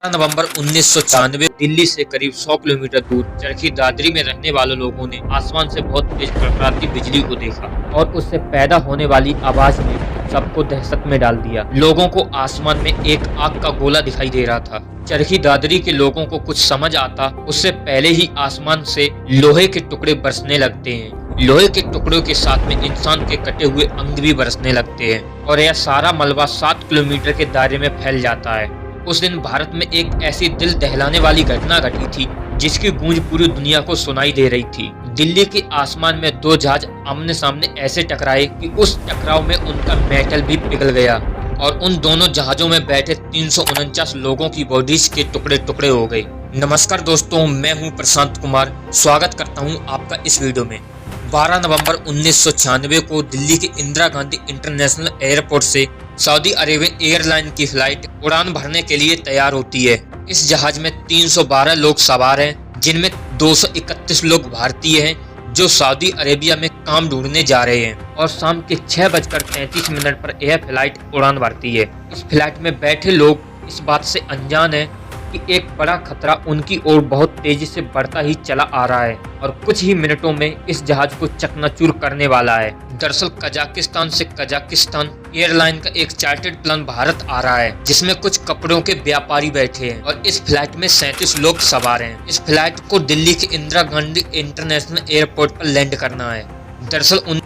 नवंबर 1996 दिल्ली से करीब 100 किलोमीटर दूर चरखी दादरी में रहने वाले लोगों ने आसमान से बहुत तेज कड़कड़ाती बिजली को देखा और उससे पैदा होने वाली आवाज ने सबको दहशत में डाल दिया। लोगों को आसमान में एक आग का गोला दिखाई दे रहा था। चरखी दादरी के लोगों को कुछ समझ आता उससे पहले ही आसमान से लोहे के टुकड़े बरसने लगते हैं। लोहे के टुकड़ों के साथ में इंसान के कटे हुए अंग भी बरसने लगते हैं और यह सारा मलबा 7 किलोमीटर के दायरे में फैल जाता है। उस दिन भारत में एक ऐसी दिल दहलाने वाली घटना घटी थी जिसकी गूंज पूरी दुनिया को सुनाई दे रही थी। दिल्ली के आसमान में दो जहाज आमने सामने ऐसे टकराए कि उस टकराव में उनका मेटल भी पिघल गया और उन दोनों जहाजों में बैठे 349 लोगों की बॉडीज के टुकड़े टुकड़े हो गए। नमस्कार दोस्तों, मैं हूं प्रशांत कुमार। स्वागत करता हूं आपका इस वीडियो में। 12 नवंबर 1996 को दिल्ली के इंदिरा गांधी इंटरनेशनल एयरपोर्ट से सऊदी अरेबियन एयरलाइन की फ्लाइट उड़ान भरने के लिए तैयार होती है। इस जहाज में 312 लोग सवार हैं, जिनमें 231 लोग भारतीय हैं जो सऊदी अरेबिया में काम ढूंढने जा रहे हैं और शाम के 6:33 पर यह फ्लाइट उड़ान भरती है। इस फ्लाइट में बैठे लोग इस बात से अनजान है कि एक बड़ा खतरा उनकी ओर बहुत तेजी से बढ़ता ही चला आ रहा है और कुछ ही मिनटों में इस जहाज को चकनाचूर करने वाला है। दरअसल कजाकिस्तान से कजाकिस्तान एयरलाइन का एक चार्टर्ड प्लेन भारत आ रहा है जिसमें कुछ कपड़ों के व्यापारी बैठे हैं और इस फ्लाइट में 37 लोग सवार हैं। इस फ्लाइट को दिल्ली के इंदिरा गांधी इंटरनेशनल एयरपोर्ट पर लैंड करना है। दरअसल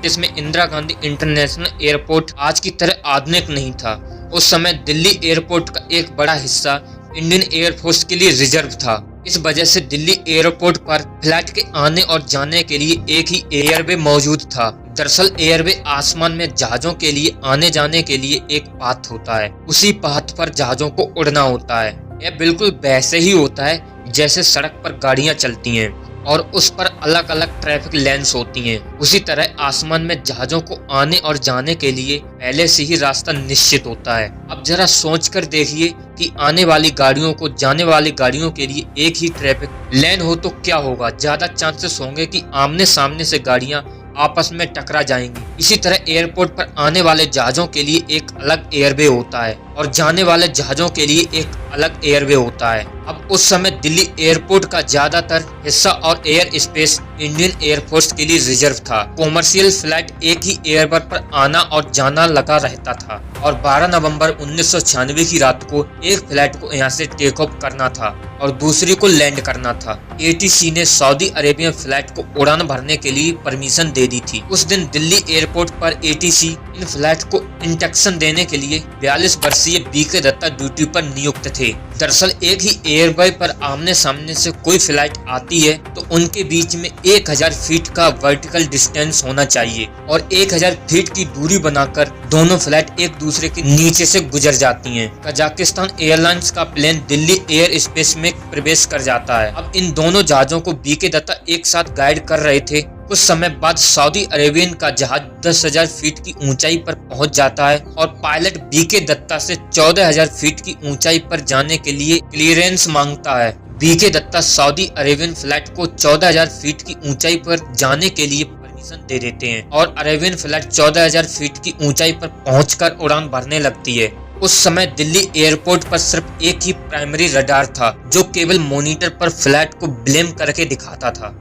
इसमें इंदिरा गांधी इंटरनेशनल एयरपोर्ट आज की तरह आधुनिक नहीं था। उस समय दिल्ली एयरपोर्ट का एक बड़ा हिस्सा इंडियन एयरफोर्स के लिए रिजर्व था। इस वजह से दिल्ली एयरपोर्ट पर फ्लाइट के आने और जाने के लिए एक ही एयरवे मौजूद था। दरअसल एयरवे आसमान में जहाजों के लिए आने जाने के लिए एक पाथ होता है, उसी पाथ पर जहाजों को उड़ना होता है। यह बिल्कुल वैसे ही होता है जैसे सड़क पर गाड़ियां चलती हैं और उस पर अलग अलग ट्रैफिक लेन्स होती हैं। उसी तरह आसमान में जहाजों को आने और जाने के लिए पहले से ही रास्ता निश्चित होता है। अब जरा सोच कर देखिए कि आने वाली गाड़ियों को जाने वाली गाड़ियों के लिए एक ही ट्रैफिक लेन हो तो क्या होगा। ज्यादा चांसेस होंगे कि आमने सामने से गाड़ियां आपस में टकरा जाएंगी। इसी तरह एयरपोर्ट पर आने वाले जहाजों के लिए एक अलग एयरवे होता है और जाने वाले जहाजों के लिए एक अलग एयरवे होता है। अब उस समय दिल्ली एयरपोर्ट का ज्यादातर हिस्सा और एयर स्पेस इंडियन एयरफोर्स के लिए रिजर्व था। कॉमर्शियल फ्लाइट एक ही एयरपोर्ट पर आना और जाना लगा रहता था और 12 नवंबर 1996 की रात को एक फ्लाइट को यहाँ से टेक ऑफ करना था और दूसरी को लैंड करना था। ATC ने सऊदी अरेबियन फ्लाइट को उड़ान भरने के लिए परमिशन दे दी थी। उस दिन दिल्ली एयरपोर्ट पर ATC इन फ्लाइट को इंडक्शन देने के लिए 42 वर्षीय BK दत्ता ड्यूटी पर नियुक्त थे। दरअसल एक ही एयरवे पर आमने सामने से कोई फ्लाइट आती है तो उनके बीच में 1000 फीट का वर्टिकल डिस्टेंस होना चाहिए और 1000 फीट की दूरी बनाकर दोनों फ्लाइट एक दूसरे के नीचे से गुजर जाती हैं। कजाकिस्तान एयरलाइंस का प्लेन दिल्ली एयर स्पेस में प्रवेश कर जाता है। अब इन दोनों जहाजों को BK दत्ता एक साथ गाइड कर रहे थे। कुछ समय बाद सऊदी अरेबियन का जहाज 10,000 फीट की ऊंचाई पर पहुंच जाता है और पायलट BK दत्ता से 14,000 फीट की ऊंचाई पर जाने के लिए क्लियरेंस मांगता है। BK Datta Saudi Arabian flight को 14,000 फीट की ऊंचाई पर जाने के लिए परमिशन दे देते हैं और अरेबियन फ्लाइट 14,000 फीट की ऊंचाई पर पहुंचकर उड़ान भरने लगती है। उस समय दिल्ली एयरपोर्ट पर सिर्फ एक ही प्राइमरी रडार था जो केवल मॉनिटर पर फ्लाइट को ब्लेम करके दिखाता था।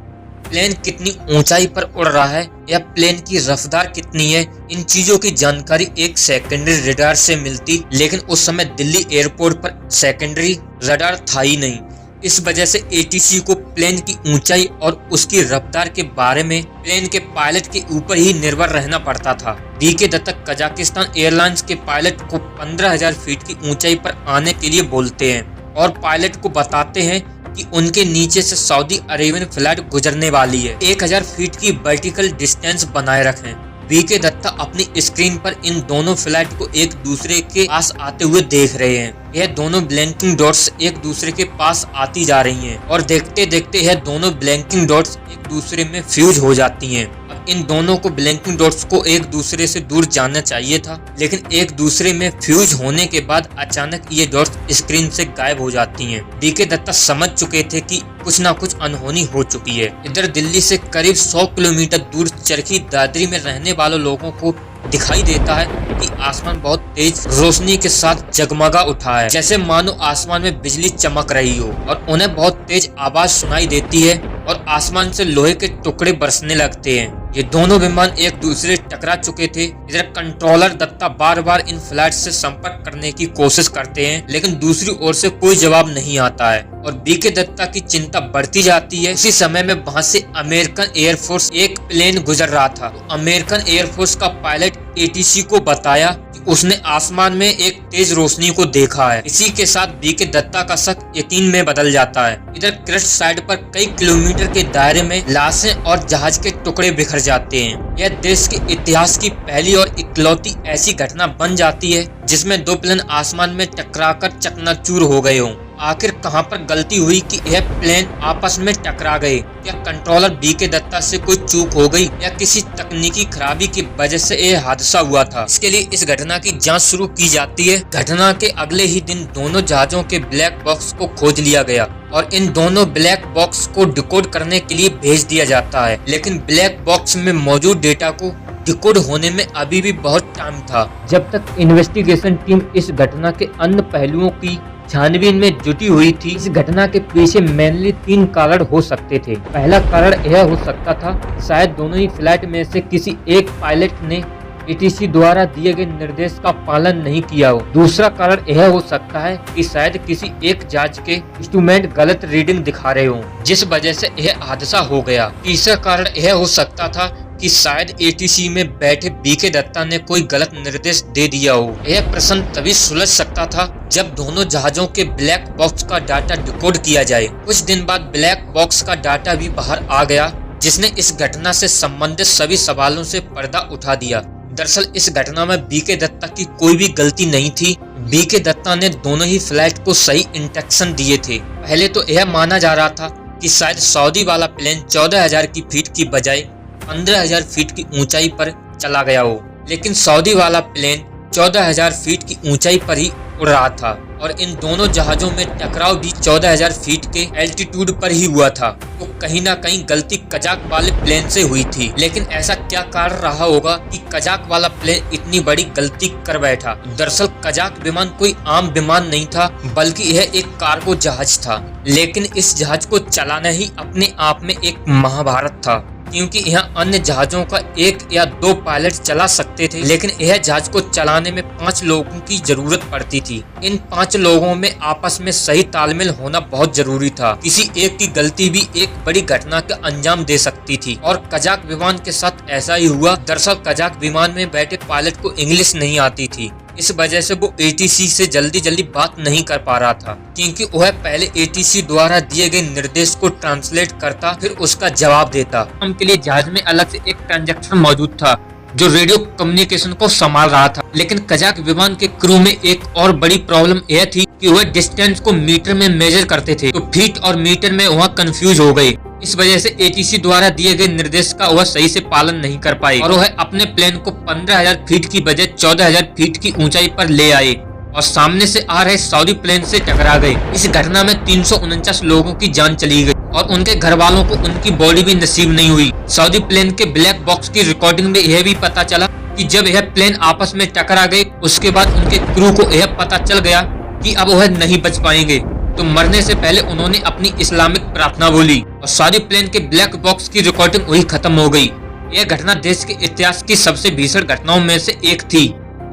प्लेन कितनी ऊंचाई पर उड़ रहा है या प्लेन की रफ्तार कितनी है, इन चीजों की जानकारी एक सेकेंडरी रडार से मिलती, लेकिन उस समय दिल्ली एयरपोर्ट पर सेकेंडरी रडार था ही नहीं। इस वजह से ATC को प्लेन की ऊंचाई और उसकी रफ्तार के बारे में प्लेन के पायलट के ऊपर ही निर्भर रहना पड़ता था। BK दत्ता कजाकिस्तान एयरलाइंस के पायलट को 15,000 फीट की ऊंचाई पर आने के लिए बोलते हैं और पायलट को बताते हैं कि उनके नीचे से सऊदी अरेबियन फ्लाइट गुजरने वाली है। 1000 फीट की वर्टिकल डिस्टेंस बनाए रखें। BK दत्ता अपनी स्क्रीन पर इन दोनों फ्लाइट को एक दूसरे के पास आते हुए देख रहे हैं। यह दोनों ब्लिंकिंग डॉट्स एक दूसरे के पास आती जा रही हैं और देखते देखते यह दोनों ब्लिंकिंग डॉट्स एक दूसरे में फ्यूज हो जाती हैं। अब इन दोनों को ब्लिंकिंग डॉट्स को एक दूसरे से दूर जाना चाहिए था, लेकिन एक दूसरे में फ्यूज होने के बाद अचानक ये डॉट्स स्क्रीन से गायब हो जाती हैं। BK दत्ता समझ चुके थे कि कुछ ना कुछ अनहोनी हो चुकी है। इधर दिल्ली से करीब 100 किलोमीटर दूर चरखी दादरी में रहने वाले लोगों को दिखाई देता है कि आसमान बहुत तेज रोशनी के साथ जगमगा उठा है, जैसे मानो आसमान में बिजली चमक रही हो, और उन्हें बहुत तेज आवाज सुनाई देती है और आसमान से लोहे के टुकड़े बरसने लगते हैं। ये दोनों विमान एक दूसरे से टकरा चुके थे। इधर कंट्रोलर दत्ता बार बार इन फ्लाइट से संपर्क करने की कोशिश करते हैं, लेकिन दूसरी ओर से कोई जवाब नहीं आता है और बीके दत्ता की चिंता बढ़ती जाती है। उसी समय में वहाँ से अमेरिकन एयरफोर्स एक प्लेन गुजर रहा था। तो अमेरिकन एयरफोर्स का पायलट एटीसी को बताया कि उसने आसमान में एक तेज रोशनी को देखा है। इसी के साथ बीके दत्ता का शक यकीन में बदल जाता है। इधर क्रस्ट साइड पर कई किलोमीटर के दायरे में लाशें और जहाज के टुकड़े बिखर जाते हैं। यह देश के इतिहास की पहली और इकलौती ऐसी घटना बन जाती है जिसमें दो प्लेन आसमान में टकराकर चकनाचूर हो गए हों। आखिर कहां पर गलती हुई कि यह प्लेन आपस में टकरा गए? क्या कंट्रोलर बीके दत्ता से कोई चूक हो गई या किसी तकनीकी खराबी की वजह से यह हादसा हुआ था? इसके लिए इस घटना की जांच शुरू की जाती है। घटना के अगले ही दिन दोनों जहाजों के ब्लैक बॉक्स को खोज लिया गया और इन दोनों ब्लैक बॉक्स को डिकोड करने के लिए भेज दिया जाता है, लेकिन ब्लैक बॉक्स में मौजूद डेटा को डिकोड होने में अभी भी बहुत टाइम था। जब तक इन्वेस्टिगेशन टीम इस घटना के अन्य पहलुओं की छानबीन में जुटी हुई थी। इस घटना के पीछे मेनली 3 कारण हो सकते थे। पहला कारण यह हो सकता था शायद दोनों ही फ्लाइट में से किसी एक पायलट ने एटीसी द्वारा दिए गए निर्देश का पालन नहीं किया हो। दूसरा कारण यह हो सकता है कि शायद किसी एक जहाज के इंस्ट्रूमेंट गलत रीडिंग दिखा रहे हो, जिस वजह से यह हादसा हो गया। तीसरा कारण यह हो सकता था कि शायद एटीसी में बैठे बीके दत्ता ने कोई गलत निर्देश दे दिया हो। यह प्रश्न तभी सुलझ सकता था जब दोनों जहाजों के ब्लैक बॉक्स का डाटा डिकोड किया जाए। कुछ दिन बाद ब्लैक बॉक्स का डाटा भी बाहर आ गया, जिसने इस घटना से संबंधित सभी सवालों से पर्दा उठा दिया। दरअसल इस घटना में बीके दत्ता की कोई भी गलती नहीं थी। बीके दत्ता ने दोनों ही फ्लाइट को सही इंस्ट्रक्शन दिए थे। पहले तो यह माना जा रहा था कि शायद सऊदी वाला प्लेन 14,000 की फीट की बजाय 15,000 फीट की ऊंचाई पर चला गया हो, लेकिन सऊदी वाला प्लेन 14,000 फीट की ऊंचाई पर ही उड़ रहा था और इन दोनों जहाजों में टकराव भी 14,000 फीट के एल्टीट्यूड पर ही हुआ था। तो कहीं ना कहीं गलती कजाक वाले प्लेन से हुई थी। लेकिन ऐसा क्या कारण रहा होगा कि कजाक वाला प्लेन इतनी बड़ी गलती कर बैठा? दरअसल कजाक विमान कोई आम विमान नहीं था, बल्कि यह एक कार्गो जहाज था। लेकिन इस जहाज को चलाना ही अपने आप में एक महाभारत था, क्योंकि यहाँ अन्य जहाजों का 1 या 2 पायलट चला सकते थे, लेकिन यह जहाज को चलाने में 5 लोगों की जरूरत पड़ती थी। इन 5 लोगों में आपस में सही तालमेल होना बहुत जरूरी था। किसी एक की गलती भी एक बड़ी घटना का अंजाम दे सकती थी और कजाक विमान के साथ ऐसा ही हुआ। दरअसल कजाक विमान में बैठे पायलट को इंग्लिश नहीं आती थी, इस वजह से वो एटीसी से जल्दी जल्दी बात नहीं कर पा रहा था, क्योंकि वह पहले एटीसी द्वारा दिए गए निर्देश को ट्रांसलेट करता, फिर उसका जवाब देता। हम के लिए जहाज में अलग से एक ट्रांजैक्शन मौजूद था जो रेडियो कम्युनिकेशन को संभाल रहा था। लेकिन कजाक विमान के क्रू में एक और बड़ी प्रॉब्लम यह थी कि वह डिस्टेंस को मीटर में मेजर करते थे, तो फीट और मीटर में वह कंफ्यूज हो गए। इस वजह से एटीसी द्वारा दिए गए निर्देश का वह सही से पालन नहीं कर पाए और वह अपने प्लेन को 15,000 फीट की बजाय 14,000 फीट की ऊंचाई पर ले आए और सामने से आ रहे सऊदी प्लेन से टकरा गए। इस घटना में 349 लोगों की जान चली गई और उनके घर वालों को उनकी बॉडी भी नसीब नहीं हुई। सऊदी प्लेन के ब्लैक बॉक्स की रिकॉर्डिंग में यह भी पता चला कि जब यह प्लेन आपस में टकरा गए, उसके बाद उनके क्रू को यह पता चल गया कि अब वह नहीं बच पाएंगे, तो मरने से पहले उन्होंने अपनी इस्लामिक प्रार्थना बोली और सऊदी प्लेन के ब्लैक बॉक्स की रिकॉर्डिंग वही खत्म हो गई। यह घटना देश के इतिहास की सबसे भीषण घटनाओं में से एक थी।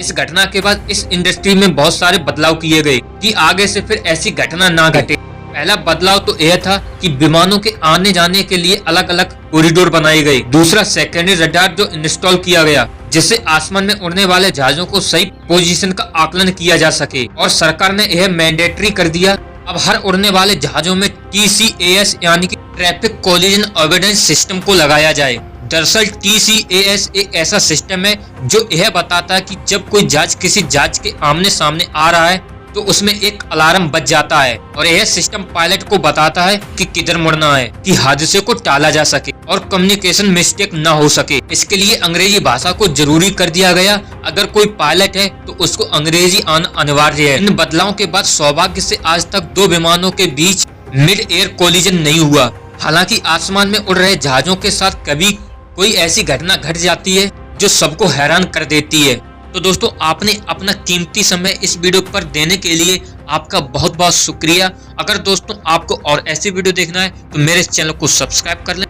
इस घटना के बाद इस इंडस्ट्री में बहुत सारे बदलाव किए गए कि आगे से फिर ऐसी घटना ना घटे। पहला बदलाव तो यह था कि विमानों के आने जाने के लिए अलग अलग कॉरिडोर बनाए गए। दूसरा सेकेंडरी रडार जो इंस्टॉल किया गया, जिससे आसमान में उड़ने वाले जहाजों को सही पोजीशन का आकलन किया जा सके। और सरकार ने यह मैंडेटरी कर दिया, अब हर उड़ने वाले जहाजों में TCAS यानी कि ट्रैफिक कोलिजन अवॉइडेंस सिस्टम को लगाया जाए। दरअसल TCAS एक ऐसा सिस्टम है जो यह बताता है कि जब कोई जहाज किसी जहाज के आमने सामने आ रहा है तो उसमें एक अलार्म बज जाता है और यह सिस्टम पायलट को बताता है कि किधर मुड़ना है, कि हादसे को टाला जा सके और कम्युनिकेशन मिस्टेक न हो सके। इसके लिए अंग्रेजी भाषा को जरूरी कर दिया गया। अगर कोई पायलट है तो उसको अंग्रेजी आना अनिवार्य है। इन बदलावों के बाद सौभाग्य से आज तक 2 विमानों के बीच मिड एयर कोलिजन नहीं हुआ। हालांकि आसमान में उड़ रहे जहाजों के साथ कभी कोई ऐसी घटना घट जाती है जो सबको हैरान कर देती है। तो दोस्तों, आपने अपना कीमती समय इस वीडियो पर देने के लिए आपका बहुत बहुत शुक्रिया। अगर दोस्तों आपको और ऐसी वीडियो देखना है तो मेरे चैनल को सब्सक्राइब कर लें।